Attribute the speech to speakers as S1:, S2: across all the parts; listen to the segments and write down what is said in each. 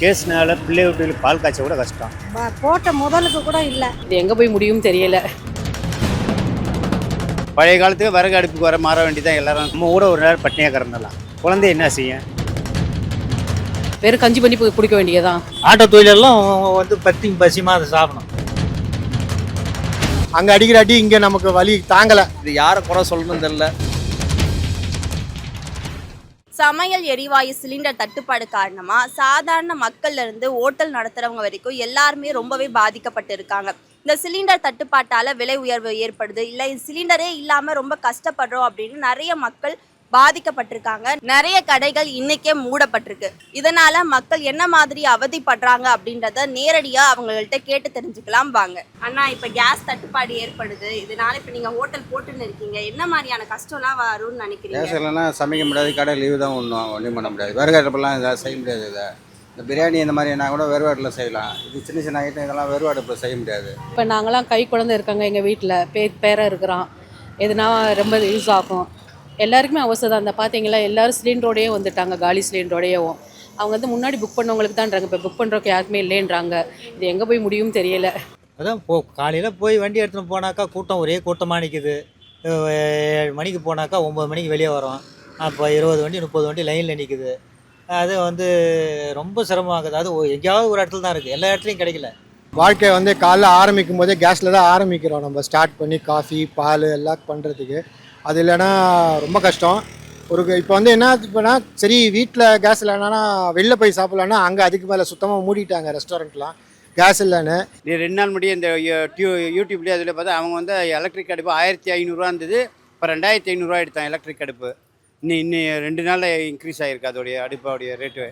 S1: கேஸ்னால பிள்ளை வீட்டுக்கு பால் காய்ச்ச கூட கஷ்டம்.
S2: போட்ட முதலுக்கு கூட இல்லை.
S3: இது எங்கே போய் முடியும் தெரியல.
S1: பழைய காலத்துக்கு விறகு அடுப்புக்கு வர மாற வேண்டியதான் எல்லாரும். நம்ம கூட ஒரு நேரம் பட்டினியாக கிடந்தலாம். குழந்தை என்ன செய்யும்?
S3: வெறும் கஞ்சி பண்ணி குடிக்க வேண்டியதான்.
S4: ஆட்டோ தொழிலெல்லாம் பசிமா அதை சாப்பிடணும்.
S5: அங்கே அடிக்கிற அடி இங்கே நமக்கு வலி தாங்கலை.
S4: இது யாரை குறை சொல்லணும்னு தெரியல.
S6: சமையல் எரிவாயு சிலிண்டர் தட்டுப்பாடு காரணமா சாதாரண மக்கள்ல இருந்து ஓட்டல் நடத்துறவங்க வரைக்கும் எல்லாருமே ரொம்பவே பாதிக்கப்பட்டு இருக்காங்க. இந்த சிலிண்டர் தட்டுப்பாட்டால விலை உயர்வு ஏற்படுது, இல்லை சிலிண்டரே இல்லாம ரொம்ப கஷ்டப்படுறோம் அப்படின்னு நிறைய மக்கள் பாதிக்கப்பட்டிருக்காங்க. நிறைய கடைகள் இன்னைக்கே மூடப்பட்டிருக்கு. இதனால மக்கள் என்ன மாதிரி அவதிப்படுறாங்க அப்படின்றத நேரடியா அவங்கள்ட்ட கேட்டு தெரிஞ்சுக்கலாம் வாங்க. அண்ணா, இப்ப கேஸ் தட்டுப்பாடு ஏற்படுது, இதனால இப்ப நீங்க ஹோட்டல் போட்டுன்னு இருக்கீங்க, என்ன மாதிரியான கஷ்டம்லாம் வரும்னு நினைக்கிறீங்க?
S7: கேஸ் இல்லைன்னா சமைக்க முடியாது, கடை லீவு தான் ஒன்றும் பண்ண முடியாது. விறகு அடுப்பெல்லாம் இதாக செய்ய முடியாது. இதை இந்த பிரியாணி இந்த மாதிரி என்ன கூட வெறுவாட்டில் செய்யலாம். இது சின்ன சின்ன ஐட்டம் இதெல்லாம் வெறுவாடுப்பில் செய்ய முடியாது.
S3: இப்போ நாங்களாம் கை குழந்தை இருக்காங்க எங்கள் வீட்டில், பேராக இருக்கிறோம். எதுனா ரொம்ப யூஸ் ஆகும். எல்லாருக்குமே அவசரம் தான். அந்த பார்த்தீங்களா, எல்லோரும் சிலிண்டரோடையே வந்துட்டாங்க, காலி சிலிண்டரோடையவும். அவங்க முன்னாடி புக் பண்ணவங்களுக்கு தான்றாங்க, இப்போ புக் பண்ணுறவங்க யாருக்குமே இல்லைன்றாங்க. இது எங்கே போய் முடியும் தெரியல.
S4: அதான் காலையில் போய் வண்டி எடுத்துகிட்டு போனாக்கா கூட்டம் ஒரே கூட்டமாக நிற்குது. 7 மணிக்கு போனாக்கா 9 மணிக்கு வெளியே வரோம். அப்போ 20 வண்டி 30 வண்டி லைனில் நிற்குது. அது ரொம்ப சிரமமாகுது. அது எங்கேயாவது ஒரு இடத்துல தான் இருக்குது, எல்லா இடத்துலையும் கிடைக்கல.
S5: வாழ்க்கை காலைல ஆரம்பிக்கும் போதே கேஸில் தான் ஆரம்பிக்கிறோம். நம்ம ஸ்டார்ட் பண்ணி காஃபி பால் எல்லாம் பண்ணுறதுக்கு அது இல்லைன்னா ரொம்ப கஷ்டம். இப்போ என்ன இப்போனா சரி, வீட்டில் கேஸ் இல்லைன்னா வெளில போய் சாப்பிட்லான்னா அங்கே அதுக்கு மேலே சுத்தமாக மூடிட்டாங்க ரெஸ்டாரண்ட்லாம், கேஸ் இல்லைன்னு.
S1: 2 நாள் முடிய இந்த யூடியூப்லேயே அதில் பார்த்தா அவங்க எலக்ட்ரிக் அடுப்பு 1500 இருந்தது, இப்போ 2500 எடுத்தான் எலக்ட்ரிக் அடுப்பு. இன்னும் 2 நாளில் இன்க்ரீஸ் ஆகிருக்கு அதோடைய அடுப்போடைய ரேட்டு.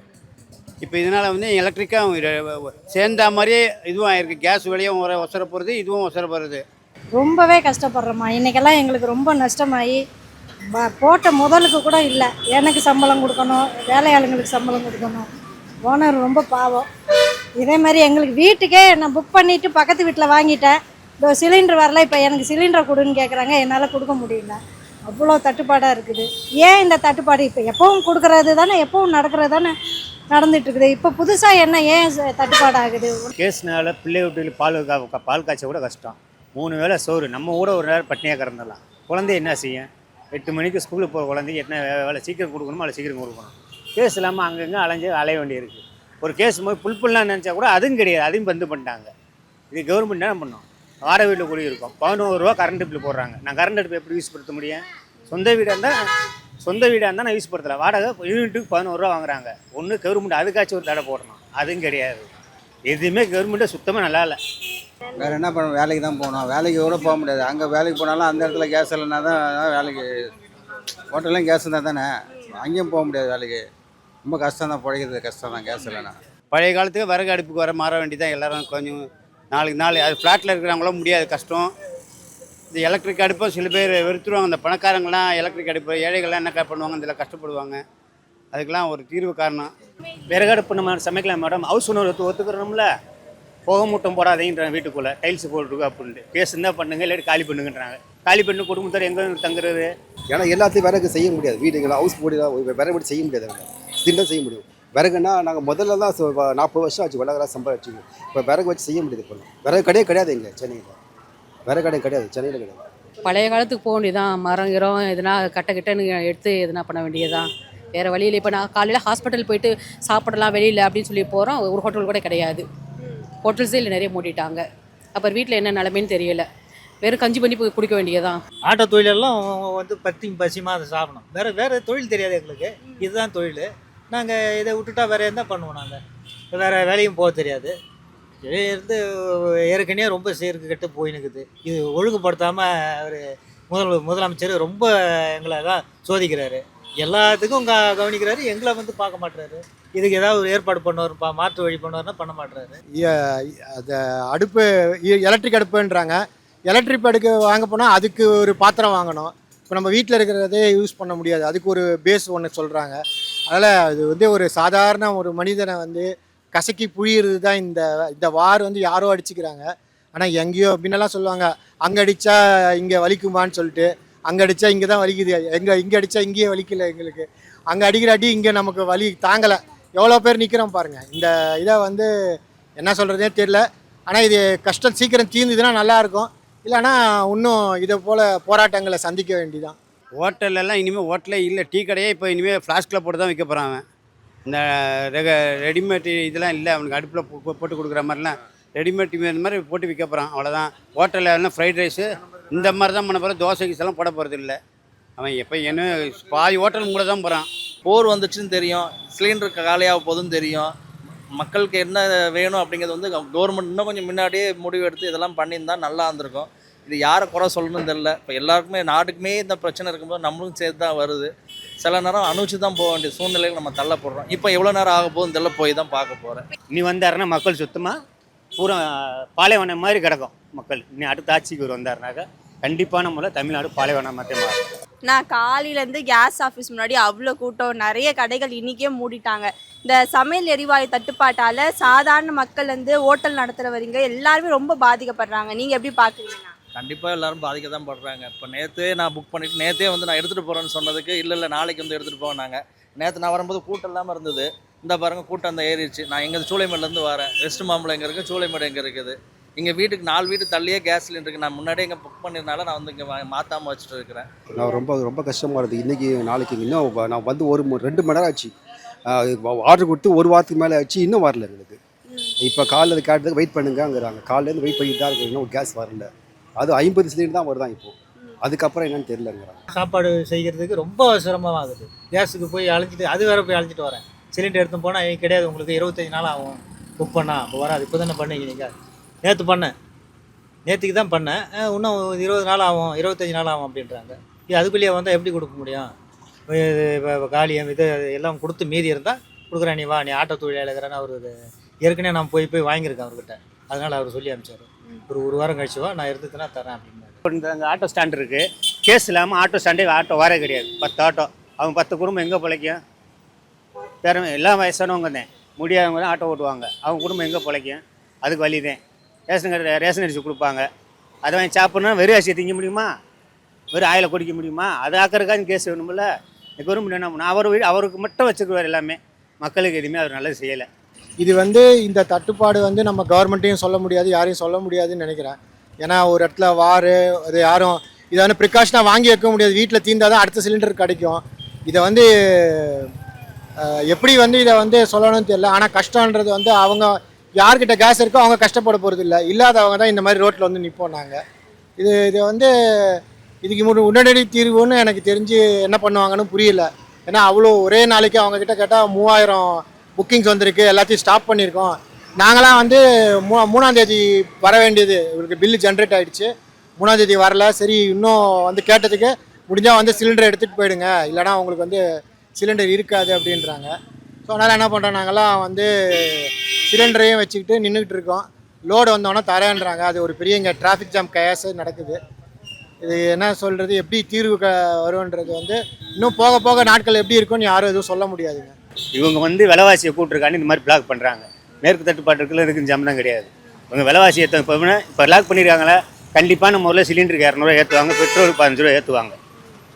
S1: இப்போ இதனால் எலக்ட்ரிக்காக சேர்ந்த மாதிரியே இதுவும் ஆகிருக்கு. கேஸ் விலையும் ஒசர போகிறது, இதுவும் ஒசர போகிறது.
S2: ரொம்பவே கஷ்டப்படுறோம்மா. இன்றைக்கெல்லாம் எங்களுக்கு ரொம்ப நஷ்டமாகி போட்ட முதலுக்கு கூட இல்லை. எனக்கு சம்பளம் கொடுக்கணும், வேலையாளுங்களுக்கு சம்பளம் கொடுக்கணும். ஓனர் ரொம்ப பாவம். இதே மாதிரி எங்களுக்கு வீட்டுக்கே நான் புக் பண்ணிவிட்டு பக்கத்து வீட்டில் வாங்கிட்டேன். இப்போ சிலிண்டர் வரல, இப்போ எனக்கு சிலிண்டரை கொடுன்னு கேட்குறாங்க. என்னால் கொடுக்க முடியல, அவ்வளோ தட்டுப்பாடாக இருக்குது. ஏன் இந்த தட்டுப்பாடு? இப்போ எப்பவும் கொடுக்குறது தானே, எப்பவும் நடக்கிறது தானே நடந்துகிட்ருக்குது. இப்போ புதுசாக ஏன் தட்டுப்பாடு ஆகுது?
S1: கேஸ்னால பிள்ளை வீட்டுக்கு பால் காய்ச்ச கூட கஷ்டம். 3 வேளை சோறு, நம்ம கூட ஒரு நேரம் பட்டினியாக கிடந்தலாம். குழந்தை என்ன செய்யும்? 8 மணிக்கு ஸ்கூலுக்கு போகிற குழந்தைக்கு என்ன வேலை? சீக்கிரம் கொடுக்கணுமோ அதை சீக்கிரம் கொடுக்கணும். கேஸ் இல்லாமல் அங்கங்கே அலைய வேண்டியிருக்கு. ஒரு கேஸ் போய் புல்புல்லாம் நினச்சா கூட அதுவும் கிடையாது, அதையும் பந்து பண்ணிட்டாங்க. இது கவர்மெண்ட் என்ன பண்ணோம்? வாடகை வீட்டில் கூடி இருக்கும், 11 ரூபா கரண்ட் பில் போடுறாங்க. நான் கரண்ட் அடுப்பு எப்படி யூஸ் படுத்த முடியும்? சொந்த வீடாக இருந்தால் நான் யூஸ் படுத்தலை. வாடகை யூனிட்டுக்கு 11 ரூபா வாங்குறாங்க. ஒன்று கவர்மெண்ட் அதுக்காச்சும் ஒரு தடை போடணும், அதுவும் கிடையாது. எதுவுமே கவர்மெண்ட்டை சுத்தமாக நல்லா இல்லை.
S7: வேறு என்ன பண்ணணும்? வேலைக்கு தான் போகணும். வேலைக்கு கூட போக முடியாது. அங்கே வேலைக்கு போனாலும் அந்த இடத்துல கேஸ் இல்லைன்னா தான் வேலைக்கு. ஹோட்டல்லாம் கேஸ் இருந்தால் தானே, அங்கேயும் போக முடியாது வேலைக்கு. ரொம்ப கஷ்டம் தான், பிழைக்கிறது கஷ்டம் தான் கேஸ் இல்லைன்னா.
S1: பழைய காலத்துக்கு விறகு அடுப்புக்கு வர மாற வேண்டியதான் எல்லாரும். கொஞ்சம் நாளுக்கு நாள் அது ஃப்ளாட்டில் இருக்கிறவங்களும் முடியாது, கஷ்டம். இந்த எலக்ட்ரிக் அடுப்பும் சில பேர் வெறுத்துருவாங்க. இந்த பணக்காரங்களாம் எலக்ட்ரிக் அடுப்பு, ஏழைகள்லாம் என்ன பண்ணுவாங்க, இதில் கஷ்டப்படுவாங்க. அதுக்கெல்லாம் ஒரு தீர்வு காரணம். விறகு அடுப்பு நம்ம சமைக்கலாம் மேடம், ஹவுஸ் ஓனர் ஒத்துக்கிறோம்ல. புகை மூட்டம் போடாதீங்கன்றாங்க, வீட்டுக்குள்ளே டைல்ஸ் போட்டுருக்கு அப்படின்ட்டு. கேஸ் இருந்தால் பண்ணுங்க, இல்லாட்டி காலி பண்ணுங்கன்றாங்க. காலி பண்ணி குடும்பத்தோடு எங்கே தங்குறது?
S8: ஏன்னா எல்லாத்தையும் விறகு செய்ய முடியாது. வீடுகள் ஹவுஸ் போடி தான் விறகு போட்டு செய்ய முடியாது. சிலிண்டர் செய்ய முடியும். விறகுன்னா நாங்கள் முதல்ல தான் 40 வருஷம் ஆச்சு விறகுலாம் சம்பாதிச்சிங்க. இப்போ விறகு வச்சு செய்ய முடியாது. இப்போ விறகு கடையே கிடையாது இங்கே சென்னையில். விறகு கடை கிடையாது, சென்னையில் கிடையாது.
S3: பழைய காலத்துக்கு போக வேண்டியதான். மரம் கிரம் எதுனா கட்டன்னு எடுத்து எதுனா பண்ண வேண்டியதான். வேறு வழியில் இப்போ நான் காலையில் ஹாஸ்பிட்டல் போயிட்டு சாப்பிடலாம் வெளியில் அப்படின்னு சொல்லி போகிறோம். ஒரு ஹோட்டல் கூட கிடையாது, ஹோட்டல்ஸே இல்லை, நிறைய மூடிட்டாங்க. அப்புறம் வீட்டில் என்ன நிலைமைன்னு தெரியல. வெறும் கஞ்சி பண்ணி குடிக்க வேண்டியதான்.
S4: ஆட்டோ தொழிலெல்லாம் பசிமா அதை சாப்பிடணும். வேறு தொழில் தெரியாது எங்களுக்கு, இதுதான் தொழில். நாங்கள் இதை விட்டுட்டா வேறு என்ன பண்ணுவோம்? நாங்கள் வேறு வேலையும் போக தெரியாது. இருந்து ஏற்கனவே ரொம்ப சீருக்கு கட்டு போயினுக்குது. இது ஒழுங்குபடுத்தாமல் முதலமைச்சர் ரொம்ப எங்களை தான் சோதிக்கிறாரு. எல்லாத்துக்கும் கவனிக்கிறாரு, எங்களை பார்க்க மாட்டுறாரு. இதுக்கு ஏதாவது ஒரு ஏற்பாடு பண்ணுவார்ப்பா, மாற்று வழி பண்ணுவார்னா பண்ண மாட்டுறாரு.
S5: அந்த அடுப்பு எலக்ட்ரிக் அடுப்புன்றாங்க. எலக்ட்ரிக் அடுப்பு வாங்க போனால் அதுக்கு ஒரு பாத்திரம் வாங்கணும். இப்போ நம்ம வீட்டில் இருக்கிறதே யூஸ் பண்ண முடியாது, அதுக்கு ஒரு பேஸ் ஒன்று சொல்கிறாங்க. அதனால் இது ஒரு சாதாரண ஒரு மனிதனை கசக்கி புழியிறது தான் இந்த வார். யாரோ அடிச்சுக்கிறாங்க. ஆனால் எங்கேயோ அப்படின்னலாம் சொல்லுவாங்க, அங்கே அடித்தா இங்கே வலிக்குமான்னு சொல்லிட்டு. அங்கே அடித்தா இங்கே தான் வலிக்குது, இங்கே அடித்தா இங்கேயே வலிக்கல எங்களுக்கு. அங்கே அடிக்கிற அடி இங்கே நமக்கு வலி தாங்கலை. எவ்வளோ பேர் நிற்கிறோம் பாருங்கள். இந்த இதை வந்து என்ன சொல்கிறதே தெரியல. ஆனால் இது கஷ்டம் சீக்கிரம் தீர்ந்துதுன்னா நல்லாயிருக்கும். இல்லைன்னா இன்னும் இதை போல் போராட்டங்களை சந்திக்க வேண்டிதான்.
S9: ஹோட்டலெல்லாம் இனிமேல் ஹோட்டலே இல்லை, டீ கடையே இப்போ இனிமேல் ஃப்ளாஸ்கில் போட்டு தான் விற்க போகிறான் அவன். இந்த ரெடிமேட் இதெல்லாம் இல்லை, அவனுக்கு அடுப்பில் போட்டு கொடுக்குற மாதிரிலாம் ரெடிமேட் இந்த மாதிரி போட்டு விற்க போகிறான், அவ்வளோதான். ஹோட்டலில் எல்லாம் ஃப்ரைட் ரைஸு இந்த மாதிரி தான் பண்ண போகிறோம், தோசை கீசெல்லாம் போட போகிறது இல்லை. அவன் எப்போ என்ன பாதி ஹோட்டல் மூட தான் போகிறான்.
S10: போர் வந்துச்சுன்னு தெரியும், சிலிண்டர் காலியாக போகுதுன்னு தெரியும், மக்களுக்கு என்ன வேணும் அப்படிங்கிறது வந்து கவர்மெண்ட் இன்னும் கொஞ்சம் முன்னாடியே முடிவு எடுத்து இதெல்லாம் பண்ணியிருந்தால் நல்லா இருந்திருக்கும். இது யாரை குறை சொல்லணும்னு தெரில. இப்போ எல்லாருக்குமே நாட்டுக்குமே இந்த பிரச்சனை இருக்கும்போது நம்மளும் சேர்த்து தான் வருது. சில நேரம் அனுப்பிச்சு தான் போக வேண்டிய சூழ்நிலைகள் நம்ம தள்ளப்படுறோம். இப்போ எவ்வளோ நேரம் ஆக போகுதுன்னு தெரியல, போய் தான் பார்க்க போகிறேன்.
S1: இனி வந்தாருன்னா மக்கள் சுத்தமாக பூரா பாலைவனம் மாதிரி கிடக்கும் மக்கள். இனி அடுத்த ஆட்சிக்கு ஒரு வந்தாருனாக்கா கண்டிப்பான முறையில் தமிழ்நாடு பாலைவனம் மாதிரி மாறும்.
S6: நான் காலையிலேருந்து கேஸ் ஆஃபீஸ் முன்னாடி அவ்வளோ கூட்டம், நிறைய கடைகள் இன்றைக்கே மூடிட்டாங்க. இந்த சமையல் எரிவாயு தட்டுப்பாட்டால் சாதாரண மக்கள் வந்து ஹோட்டல் நடத்துகிறவங்க எல்லாருமே ரொம்ப பாதிக்கப்படுறாங்க. நீங்கள் எப்படி பார்க்குறீங்கண்ணா?
S10: கண்டிப்பாக எல்லாரும் பாதிக்க தான் படுறாங்க. இப்போ நேற்றே நான் புக் பண்ணிவிட்டு நேற்றே வந்து நான் எடுத்துகிட்டு போகிறேன்னு சொன்னதுக்கு இல்லை நாளைக்கு வந்து எடுத்துகிட்டு போனாங்க. நேற்று நான் வரும்போது கூட்டம் இல்லாமல் இருந்தது. இந்த பாருங்கள் கூட்டம் அந்த ஏறிடுச்சு. நான் எங்கே சூளைமேலேருந்து வரேன். வெஸ்ட் மாம்பலம் எங்கே இருக்குது, சூளைமேடு எங்கே இருக்குது. இங்கே வீட்டுக்கு 4 வீட்டு தள்ளியே கேஸ் சிலிண்டர் இருக்குது. நான் முன்னாடியே இங்கே புக் பண்ணிருந்தால நான் வந்து இங்கே மாற்றாமல் வச்சுட்டு இருக்கிறேன்.
S8: நான் ரொம்ப கஷ்டமாக இருக்குது. இன்றைக்கி நாளைக்கு இன்னும் நான் வந்து 2 மணி நேரம் ஆச்சு. ஆர்டர் கொடுத்து 1 வாரத்துக்கு மேலே ஆச்சு, இன்னும் வரல எங்களுக்கு. இப்போ காலையில் அது கேட்டதுக்கு வெயிட் பண்ணுங்கங்கிறாங்க. காலையிலேருந்து வெயிட் பண்ணிட்டு தான் இருக்குது, இன்னும் கேஸ் வரல. அது 50 சிலிண்டர் தான் வருதான் இப்போது. அதுக்கப்புறம் என்னன்னு தெரியலங்கிறாங்க.
S4: சாப்பாடு செய்கிறதுக்கு ரொம்ப சிரமமாக ஆகுது. கேஸுக்கு போய் அழைச்சிட்டு அது வேறு போய் அழைச்சிட்டு வரேன். சிலிண்டர் எடுத்து போனால் கிடையாது, உங்களுக்கு 25 நாள் ஆகும் புக் பண்ணால். அப்போ வராது. இப்போ தானே பண்ணீங்க நீங்கள்? நேற்று பண்ணேன், நேற்றுக்கு தான் பண்ணேன். இன்னும் 20 நாள் ஆகும், 25 நாள் ஆகும் அப்படின்றாங்க. இது அதுக்குள்ளேயே வந்தால் எப்படி கொடுக்க முடியும்? காலியம் இது எல்லாம் கொடுத்து மீதி இருந்தால் கொடுக்குறேன், நீ வா, நீ ஆட்டோ தொழிலாளர்கிறான்னு அவர் ஏற்கனவே நான் போய் வாங்கியிருக்கேன் அவர்கிட்ட. அதனால் அவர் சொல்லி அனுப்பிச்சார், ஒரு வாரம் கழிச்சு வா, நான் எடுத்துனா தரேன் அப்படின்னாரு.
S1: இந்த அங்கே ஆட்டோ ஸ்டாண்ட் இருக்குது, கேஸ் இல்லாமல் ஆட்டோ ஸ்டாண்டே ஆட்டோ வரே கிடையாது. 10 ஆட்டோ, அவங்க 10 குடும்பம் எங்கே பிழைக்கும்? திறமை எல்லாம் வயசானவங்க தான், முடியாதவங்க தான் ஆட்டோ ஓட்டுவாங்க. அவங்க குடும்பம் எங்கே பிழைக்கும்? அதுக்கு வழி தான். ரேஷன் அரிசி கொடுப்பாங்க, அதை வாங்கி சாப்பிட்ணுன்னா வெறும் அரிசியை திங்க முடியுமா? வெறும் ஆயில குடிக்க முடியுமா? அதை ஆக்கிறதுக்காக கேஸ் வேணுமில்ல. இந்த கவர்மெண்ட் என்ன பண்ணணும்? அவருக்கு மட்டும் வச்சுக்குவார் எல்லாமே, மக்களுக்கு எதுவுமே அவர் நல்லது செய்யலை.
S5: இது வந்து இந்த தட்டுப்பாடு வந்து நம்ம கவர்மெண்ட்டையும் சொல்ல முடியாது, யாரையும் சொல்ல முடியாதுன்னு நினைக்கிறேன். ஏன்னா ஒரு இடத்துல அது யாரும் இதை வந்து ப்ரிகாஷனாக வாங்கி வைக்க முடியாது. வீட்டில் தீர்ந்தால் தான் அடுத்த சிலிண்டர் கிடைக்கும். இதை வந்து எப்படி வந்து இதை வந்து சொல்லணும்னு தெரியல. ஆனால் கஷ்டன்றது வந்து அவங்க யார்கிட்ட கேஸ் இருக்கோ அவங்க கஷ்டப்பட போகிறது இல்லை, இல்லாதவங்க தான் இந்த மாதிரி ரோட்டில் வந்து நிற்போம் நாங்கள். இது வந்து இதுக்கு உடனடி தீர்வுன்னு எனக்கு தெரிஞ்சு என்ன பண்ணுவாங்கன்னு புரியல. ஏன்னா அவ்வளோ ஒரே நாளைக்கு அவங்கக்கிட்ட கேட்டால் 3000 புக்கிங்ஸ் வந்திருக்கு, எல்லாத்தையும் ஸ்டாப் பண்ணியிருக்கோம். நாங்களாம் வந்து 3ஆம் தேதி வர வேண்டியது, இவருக்கு பில்லு ஜென்ரேட் ஆகிடுச்சு. 3ஆம் தேதி வரல. சரி, இன்னும் வந்து கேட்டதுக்கு முடிஞ்சால் வந்து சிலிண்டர் எடுத்துகிட்டு போயிடுங்க, இல்லைனா உங்களுக்கு வந்து சிலிண்டர் இருக்காது அப்படின்றாங்க. ஸோ அதனால் என்ன பண்ணுறோம், நாங்கள்லாம் வந்து சிலிண்டரையும் வச்சுக்கிட்டு நின்றுக்கிட்டு இருக்கோம். லோடு வந்தோன்னா தரேன்றாங்க. அது ஒரு பெரிய இங்கே டிராஃபிக் ஜாம் கேஸ் நடக்குது. இது என்ன சொல்கிறது, எப்படி தீர்வு வரும்ன்றது வந்து இன்னும் போக போக நாட்கள் எப்படி இருக்குன்னு யாரும் எதுவும் சொல்ல முடியாதுங்க.
S1: இவங்க வந்து விலைவாசியை கூட்டிருக்கான்னு இந்த மாதிரி பிளாக் பண்ணுறாங்க. மேற்கு தட்டுப்பாட்டு இருக்குல்ல, இதுக்கு சம்பந்தம் கிடையாது. இவங்க விலைவாசியை இப்போ லாக் பண்ணியிருக்காங்களே, கண்டிப்பான முறையில் சிலிண்டருக்கு 200 ஏற்றுவாங்க, பெட்ரோலுக்கு 15 ரூபா ஏற்றுவாங்க.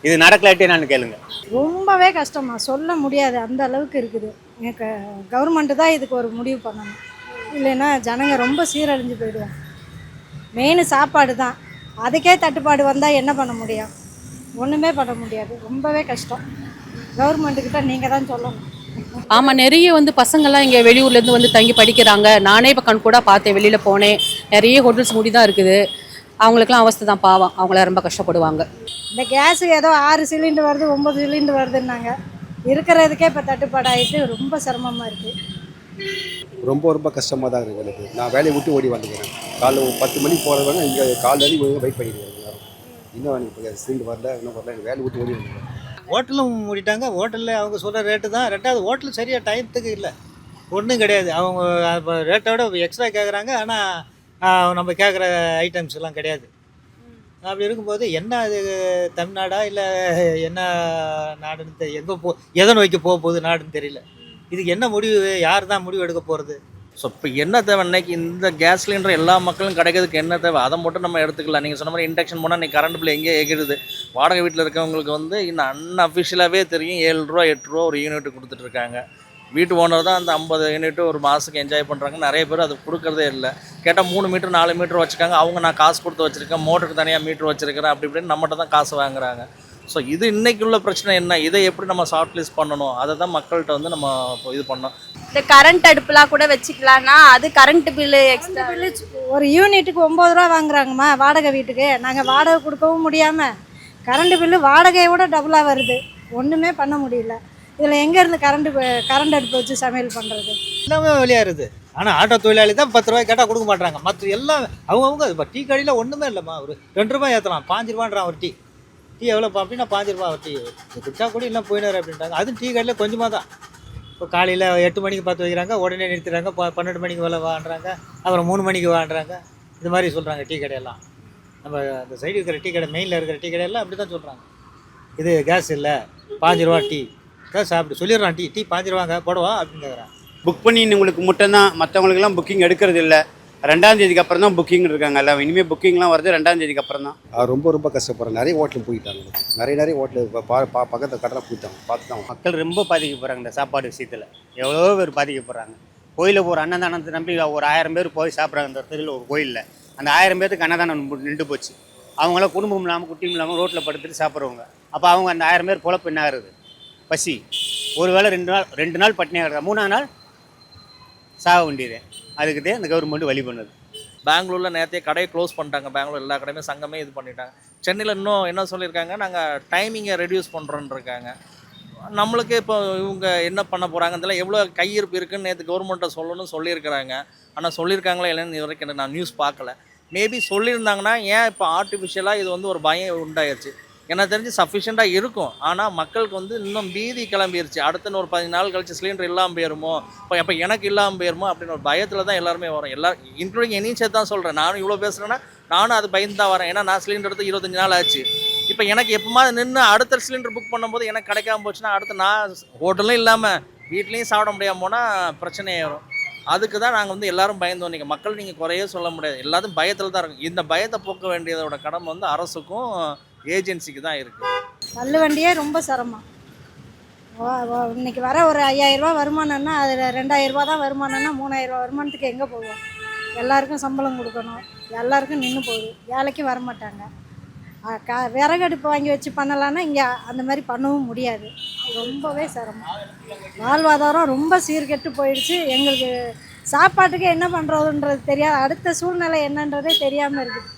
S1: இது நடக்கலாட்டே நான் கேளுங்க.
S2: ரொம்பவே கஷ்டமா, சொல்ல முடியாது, அந்த அளவுக்கு இருக்குது. எனக்கு கவர்மெண்ட்டு தான் இதுக்கு ஒரு முடிவு பண்ணணும், இல்லைன்னா ஜனங்க ரொம்ப சீரழிஞ்சு போயிடுவாங்க. மெயின் சாப்பாடு தான், அதுக்கே தட்டுப்பாடு வந்தால் என்ன பண்ண முடியும்? ஒன்றுமே பண்ண முடியாது. ரொம்பவே கஷ்டம். கவர்மெண்ட்டுக்கிட்ட நீங்கள் தான் சொல்லணும்.
S3: ஆமாம், நிறைய வந்து பசங்கள்லாம் இங்கே வெளியூர்லேருந்து வந்து தங்கி படிக்கிறாங்க. நானே இப்போ கண்கூடாக பார்த்தேன், வெளியில் போனேன், நிறைய ஹோட்டல்ஸ் மூடி தான் இருக்குது. அவங்களுக்குலாம் அவஸ்தை தான், பாவம், அவங்களாம் ரொம்ப கஷ்டப்படுவாங்க.
S2: இந்த கேஸு ஏதோ 6 சிலிண்டர் வருது, 9 சிலிண்டர் வருதுன்னாங்க. இருக்கிறதுக்கே இப்போ தட்டுப்பாடு ஆகிட்டு ரொம்ப சிரமமாக இருக்குது.
S8: ரொம்ப கஷ்டமாக தான் இருக்குது எனக்கு. நான் வேலையை விட்டு ஓடி வந்துக்கிறேன். காலைல 10 மணிக்கு போகிறவங்க இங்கே காலையில் வெயிட் பண்ணிக்கிறேன். இன்னும் எனக்கு சிலிண்டர் வரல, இன்னும் வரல, எனக்கு வேலையை விட்டு ஓடி வந்துக்கிறேன்.
S4: ஹோட்டலும் மூடிட்டாங்க. ஹோட்டலில் அவங்க சொல்கிற ரேட்டு தான். ரெண்டாவது ஹோட்டல் சரியாக டைத்துக்கு இல்லை, ஒன்றும் கிடையாது. அவங்க இப்போ ரேட்டை விட எக்ஸ்ட்ரா கேட்குறாங்க, ஆனால் நம்ம கேட்குற ஐட்டம்ஸ் எல்லாம் கிடையாது. அப்படி இருக்கும்போது என்ன இது தமிழ்நாடா இல்லை என்ன நாடுன்னு எங்கே எதை நோக்கி போக போகுது நாடுன்னு தெரியல. இதுக்கு என்ன முடிவு, யார் தான் முடிவு எடுக்க போகிறது?
S10: ஸோ இப்போ என்ன தேவை, இன்னைக்கு இந்த கேஸ் சிலிண்டர் எல்லா மக்களும் கிடைக்கிறதுக்கு என்ன தேவை, அதை மட்டும் நம்ம எடுத்துக்கலாம். நீங்கள் சொன்ன மாதிரி இண்டக்ஷன் போனால் இன்றைக்கி கரண்ட் பில் எங்கேயே எகிடுது. வாடகை வீட்டில் இருக்கவங்களுக்கு வந்து இன்னும் அன்அஃபிஷியலாகவே தெரியும் 7 ரூபா 8 ரூபா ஒரு யூனிட் கொடுத்துட்ருக்காங்க. வீட்டு ஓனர் தான் அந்த 50 யூனிட் ஒரு மாதத்துக்கு என்ஜாய் பண்ணுறாங்க. நிறைய பேர் அது கொடுக்குறதே இல்லை. கேட்டால் 3 மீட்டர் 4 மீட்டர் வச்சுருக்காங்க. அவங்க நான் காசு கொடுத்து வச்சுருக்கேன், மோட்டருக்கு தனியாக மீட்டர் வச்சுருக்கிறேன் அப்படி இப்படின்னு நம்மகிட்ட தான் காசு வாங்குறாங்க. ஸோ இது இன்றைக்கி உள்ள பிரச்சனை என்ன, இதை எப்படி நம்ம சாஃப்ட் லிஸ்ட் பண்ணணும், அதை தான் மக்கள்கிட்ட வந்து நம்ம இப்போ இது பண்ணோம்.
S6: இந்த கரண்ட் அடுப்புலாம் கூட வச்சுக்கலாம்னா அது கரண்ட் பில்லு எக்ஸ்ட்ரா.
S2: ஒரு யூனிட்டுக்கு 9 ரூபா வாங்குறாங்கம்மா வாடகை வீட்டுக்கு. நாங்கள் வாடகை கொடுக்கவும் முடியாமல் கரண்ட் பில்லு வாடகையை விட டபுளாக வருது. ஒன்றுமே பண்ண முடியல. இதில் எங்கேருந்து கரண்ட் அடுப்பு வச்சு சமையல் பண்ணுறது?
S4: எல்லாமே வெளியாருது. ஆனால் ஆட்டோ தொழிலாளி தான் 10 ரூபாய் கேட்டால் கொடுக்க மாட்டாங்க. மற்ற எல்லாம் அவங்கவுங்க இப்போ டீ கடையில் ஒன்றுமே இல்லைம்மா. ஒரு 2 ரூபாய் ஏற்றலாம், 5 ரூபான்றான் ஒரு டீ. டீ எவ்வளோப்பா அப்படின்னா 5 ரூபா ஒரு டீ குடிச்சா கூட இல்லை போயினார் அப்படின்ட்டாங்க. அதுவும் டீ கடையில் கொஞ்சமாக தான். இப்போ காலையில் 8 மணிக்கு 10 வைக்கிறாங்க, உடனே நிறுத்துறாங்க. 12 மணிக்கு வேலை வாங்குறாங்க, அப்புறம் 3 மணிக்கு வாங்குறாங்க. இது மாதிரி சொல்கிறாங்க டீ கடையெல்லாம். நம்ம அந்த சைடு இருக்கிற டீ கடை, மெயினில் இருக்கிற டீ கடையெல்லாம் அப்படி தான் சொல்கிறாங்க. இது கேஸ் இல்லை, 5 ரூபா டீ கேஸ் அப்படி சொல்லிடுறான். டீ 5 ரூபாங்க போடுவா அப்படின்னு கேட்குறான்.
S9: புக் பண்ணி உங்களுக்கு மட்டும் தான், மற்றவங்களுக்குலாம் புக்கிங் எடுக்கிறது இல்லை. 2ஆம் தேதிக்கு அப்புறம் தான் புக்கிங் இருக்காங்க. எல்லாம் இனிமேல் புக்கிங்லாம் வருது 2ஆம் தேதிக்கு அப்புறம் தான்.
S8: ரொம்ப கஷ்டப்படுறேன். நிறைய ஹோட்டல் போயிட்டாங்க, நிறைய ஹோட்டல் பக்கத்தில் கட்டணம் போயிட்டாங்க. பார்த்து தான்
S1: மக்கள் ரொம்ப பாதிக்கப்படுறாங்க இந்த சாப்பாடு விஷயத்தில். எவ்வளோ பேர் பாதிக்கப்படுறாங்க. கோயிலில் போகிற அன்னதானத்தை நம்பி ஒரு 1000 பேர் போய் சாப்பிட்றாங்க. இந்த தெருவில் ஒரு கோயிலில் அந்த 1000 பேருக்கு அன்னதானம் நின்று போச்சு. அவங்களாம் குடும்பம் இல்லாமல் குட்டியும் இல்லாமல் ரோட்டில் படுத்துட்டு சாப்பிட்றவங்க. அப்போ அவங்க அந்த 1000 பேர் பொழப்பு என்ன ஆகுது? பசி. ஒரு வேளை 2 நாள் பட்டினியாக கிடக்குது, 3ஆம் நாள் சாக வேண்டியது. அதுக்கு தான் இந்த கவர்மெண்ட் வழி பண்ணுது.
S10: பெங்களூரில் நேரத்தையே கடையை க்ளோஸ் பண்ணிட்டாங்க. பெங்களூர் எல்லா கடையுமே சங்கமே இது பண்ணிட்டாங்க. சென்னையில் இன்னும் என்ன சொல்லியிருக்காங்க, நாங்கள் டைமிங்கை ரெடியூஸ் பண்ணுறோன்னு இருக்காங்க. நம்மளுக்கு இப்போ இவங்க என்ன பண்ண போகிறாங்க இதெல்லாம் எவ்வளோ கையிருப்பு இருக்குன்னு நேற்று கவர்மெண்ட்டை சொல்லணும்னு சொல்லியிருக்கிறாங்க. ஆனால் சொல்லியிருக்காங்களா இல்லைன்னு இது வரைக்கும் எனக்கு நான் நியூஸ் பார்க்கல. மேபி சொல்லியிருந்தாங்கன்னா ஏன் இப்போ ஆர்டிஃபிஷியலாக இது வந்து ஒரு பயம் உண்டாயிருச்சு. எனக்கு தெரிஞ்சு சஃபிஷியண்ட்டாக இருக்கும். ஆனால் மக்களுக்கு வந்து இன்னும் பீதி கிளம்பிருச்சு. அடுத்த ஒரு 15 நாள் கழிச்சு சிலிண்டர் இல்லாமல் போயிருமோ, இப்போ எனக்கு இல்லாமல் போயிருமோ அப்படின்னு ஒரு பயத்தில் தான் எல்லாருமே வரும். இன்க்ளூடிங் என்னையும் சேர்த்து தான் சொல்கிறேன். நானும் இவ்வளோ பேசுகிறேன்னா நானும் அது பயந்து தான் வரேன். ஏன்னா நான் சிலிண்டர் எடுத்து 25 நாள் ஆச்சு. இப்போ எனக்கு எப்போமாவது நின்று அடுத்த சிலிண்டர் புக் பண்ணும்போது எனக்கு கிடைக்காம போச்சுன்னா அடுத்து நான் ஹோட்டலும் இல்லாமல் வீட்லேயும் சாப்பிட முடியாமல் போனால் பிரச்சனையாயிரும். அதுக்கு தான் நாங்கள் வந்து எல்லாரும் பயந்தோம். நீங்கள் மக்கள் நீங்கள் குறையே சொல்ல முடியாது. எல்லாரும் பயத்தில் தான் இருக்கும். இந்த பயத்தை போக்க வேண்டியதோட கடமை வந்து அரசுக்கும் ஏஜென்சிக்கு தான் இருக்குது.
S2: தள்ளு வண்டியே ரொம்ப சிரமம். இன்னைக்கு வர ஒரு 5000 ரூபா வருமானம்னா அதில் 2000 ரூபா தான் வருமானம்னா 3000 ரூபா வருமானத்துக்கு எங்கே போவோம்? எல்லாருக்கும் சம்பளம் கொடுக்கணும், எல்லாருக்கும் நின்று போகுது, வேலைக்கு வரமாட்டாங்க. விறகடுப்பு வாங்கி வச்சு பண்ணலான்னா இங்கே அந்த மாதிரி பண்ணவும் முடியாது. ரொம்பவே சிரமம். வாழ்வாதாரம் ரொம்ப சீர்கெட்டு போயிடுச்சு. எங்களுக்கு சாப்பாட்டுக்கு என்ன பண்ணுறதுன்றது தெரியாது. அடுத்த சூழ்நிலை என்னன்றதே தெரியாமல் இருக்குது.